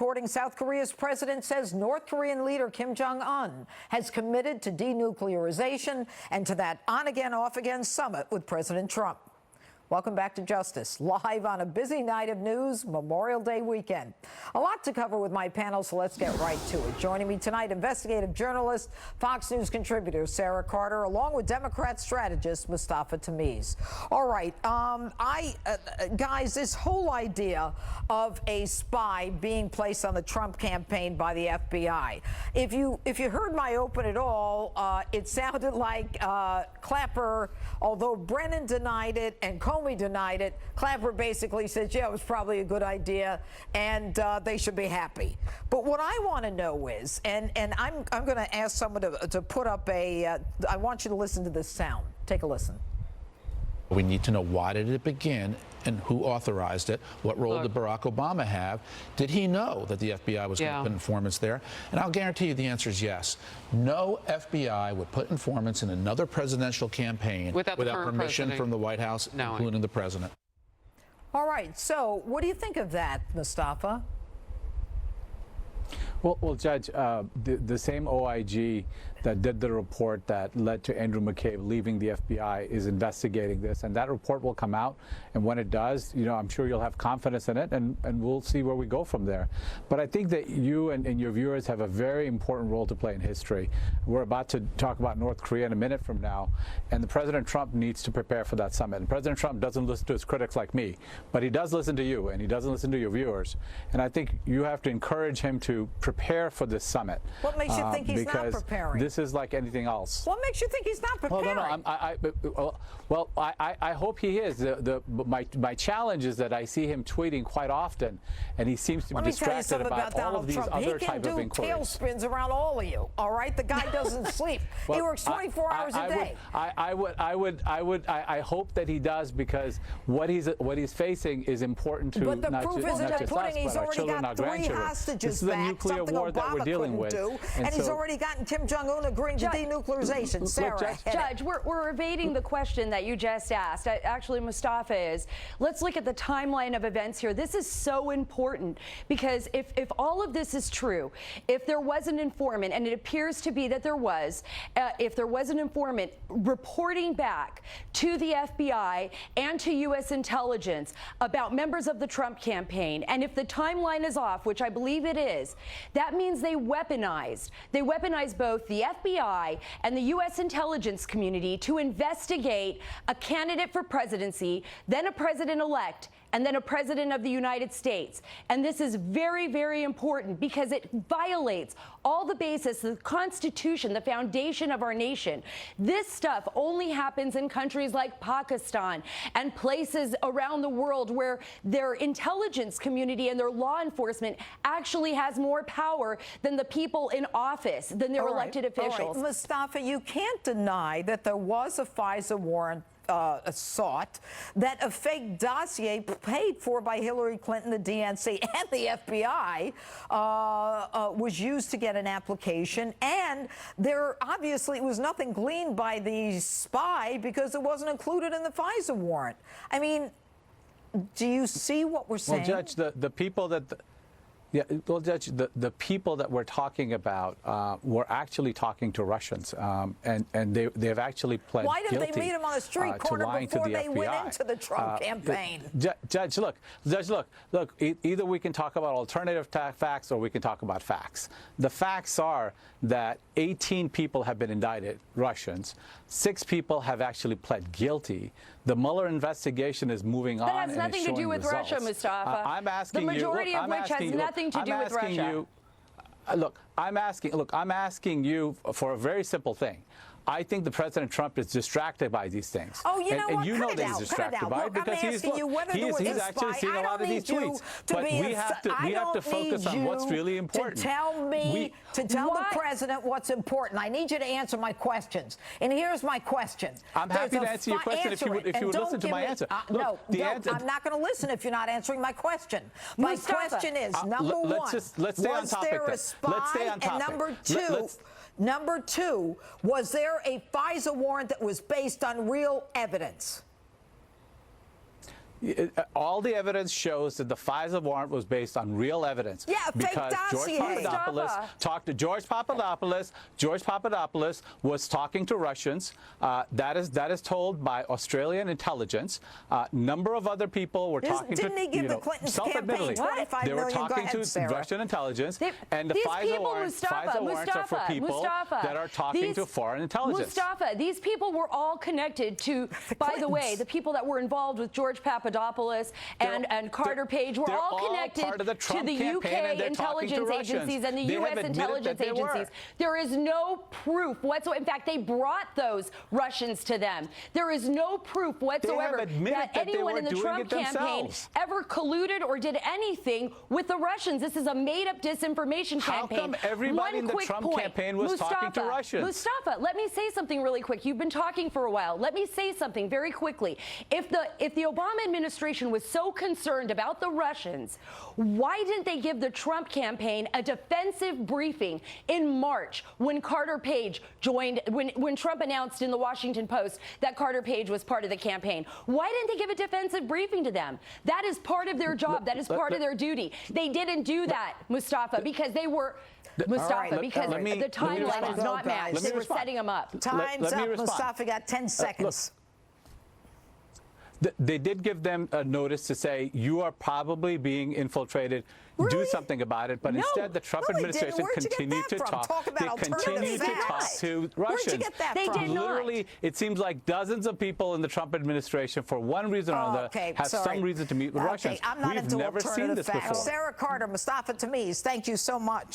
reporting South Korea's president says North Korean leader Kim Jong-un has committed to denuclearization and to that on-again, off-again summit with President Trump. Welcome back to Justice, live on a busy night of news, Memorial Day weekend. A lot to cover with my panel, so let's get right to it. Joining me tonight, investigative journalist, Fox News contributor Sarah Carter, along with Democrat strategist Mustafa Tamiz. All right, guys, this whole idea of a spy being placed on the Trump campaign by the FBI. If you heard my open at all, it sounded like Clapper, although Brennan denied it and Comey denied it, Clapper basically said, yeah, it was probably a good idea, and they should be happy. But what I want to know is, and I'm going to ask someone to put up I want you to listen to this sound. Take a listen. We need to know, why did it begin and who authorized it? What role did Barack Obama have? Did he know that the FBI was going to put informants there? And I'll guarantee you the answer is yes. No FBI would put informants in another presidential campaign without permission from the White House, including the president. All right. So what do you think of that, Mustafa? Well, Judge, the same OIG that did the report that led to Andrew McCabe leaving the FBI is investigating this, and that report will come out. And when it does, you know, I'm sure you'll have confidence in it, and we'll see where we go from there. But I think that you and your viewers have a very important role to play in history. We're about to talk about North Korea in a minute from now, and the President Trump needs to prepare for that summit. And President Trump doesn't listen to his critics like me, but he does listen to you, and he doesn't listen to your viewers. And I think you have to encourage him to prepare for this summit. What makes you think he's not preparing? This is like anything else. What makes you think he's not preparing? Well, I hope he is. My challenge is that I see him tweeting quite often, and he seems to be distracted about all of these other type of inquiries. He can do tailspins around all of you. All right, the guy doesn't sleep. Well, he works 24 hours a day. I hope that he does, because what he's facing is important to not just us, but our children, our grandchildren. This is a nuclear war that we're dealing with, and he's already gotten Kim Jong-un agreeing to denuclearization. Sarah, Judge, we're evading the question that you just asked. Actually, Mustafa is. Let's look at the timeline of events here. This is so important, because if all of this is true, if there was an informant, and it appears to be that there was, if there was an informant reporting back to the FBI and to U.S. intelligence about members of the Trump campaign, and if the timeline is off, which I believe it is, that means they weaponized both the FBI and the U.S. intelligence community to investigate a candidate for presidency, then a president-elect, and then a president of the United States. And this is very, very important, because it violates all the basis, the Constitution, the foundation of our nation. This stuff only happens in countries like Pakistan and places around the world where their intelligence community and their law enforcement actually has more power than the people in office, than their elected officials. All right. Mustafa, you can't deny that there was a FISA warrant sought, that a fake dossier paid for by Hillary Clinton, the DNC, and the FBI was used to get an application. And there obviously was nothing gleaned by the spy, because it wasn't included in the FISA warrant. I mean, do you see what we're saying? Well, Judge, the people that... Yeah, well, Judge, the people that we're talking about were actually talking to Russians, and they have actually pled guilty. Why didn't they meet him on the street corner before they went into the Trump campaign? Judge, look, either we can talk about alternative facts or we can talk about facts. The facts are that 18 people have been indicted, Russians. 6 people have actually pled guilty. The Mueller investigation is moving on. That has nothing to do with Russia, Mustafa. I'm asking you. The majority of which has nothing to do with Russia. I'm asking you for a very simple thing. I think the President Trump is distracted by these things. Oh, you know what? And you know that he's distracted by it, because he's actually seeing a lot of these tweets. But we have to focus on what's really important. To tell me, to tell the president what's important. I need you to answer my questions. And here's my question. I'm happy to answer your question if you would listen to my answer. No, I'm not going to listen if you're not answering my question. My question is, number one, let's stay on topic. Let's stay on topic. And number two, was there a FISA warrant that was based on real evidence? All the evidence shows that the FISA warrant was based on real evidence. Yeah, fake because dossier. George Papadopoulos Mustafa. talked to George Papadopoulos. George Papadopoulos was talking to Russians. That is told by Australian intelligence. Number of other people were talking Didn't to, he give the Clintons self-admittedly, campaign $25 they were million? Go talking ahead, to Sarah. Russian intelligence, and the these FISA people, warrants are for people that are talking to foreign intelligence. Mustafa, these people were all connected to, by the way, the people that were involved with George Papadopoulos and Carter Page were all connected part of the Trump to the campaign, and UK they're talking to intelligence Russians. agencies and the They have U.S. admitted intelligence that they were. agencies. There is no proof whatsoever. In fact, they brought those Russians to them. There is no proof whatsoever admitted that that they anyone were in the doing Trump it campaign themselves. ever colluded or did anything with the Russians. This is a made-up disinformation How campaign. come everybody in the One quick Trump point. campaign was talking to Russians? Mustafa, let me say something really quick. You've been talking for a while. Let me say something very quickly. If the Obama administration was so concerned about the Russians, why didn't they give the Trump campaign a defensive briefing in March when Carter Page joined, when Trump announced in the Washington Post that Carter Page was part of the campaign? Why didn't they give a defensive briefing to them? That is part of their job. That is part of their duty. They didn't do that, Mustafa, because they were Mustafa, because the timeline does not match. They were setting them up. Time's up. Mustafa got 10 seconds. They did give them a notice to say, you are probably being infiltrated. Really? Do something about it. But No. instead, the Trump No, they didn't. administration Where'd you get continued that to from? talk. Talk about They continued to alternative talk facts. to Russians. Where'd you get that They from? did not. Literally, it seems like dozens of people in the Trump administration, for one reason or another, have some reason to meet with Russians. I'm not We've into never seen alternative this facts. before. Sarah Carter, Mustafa Tamiz, thank you so much.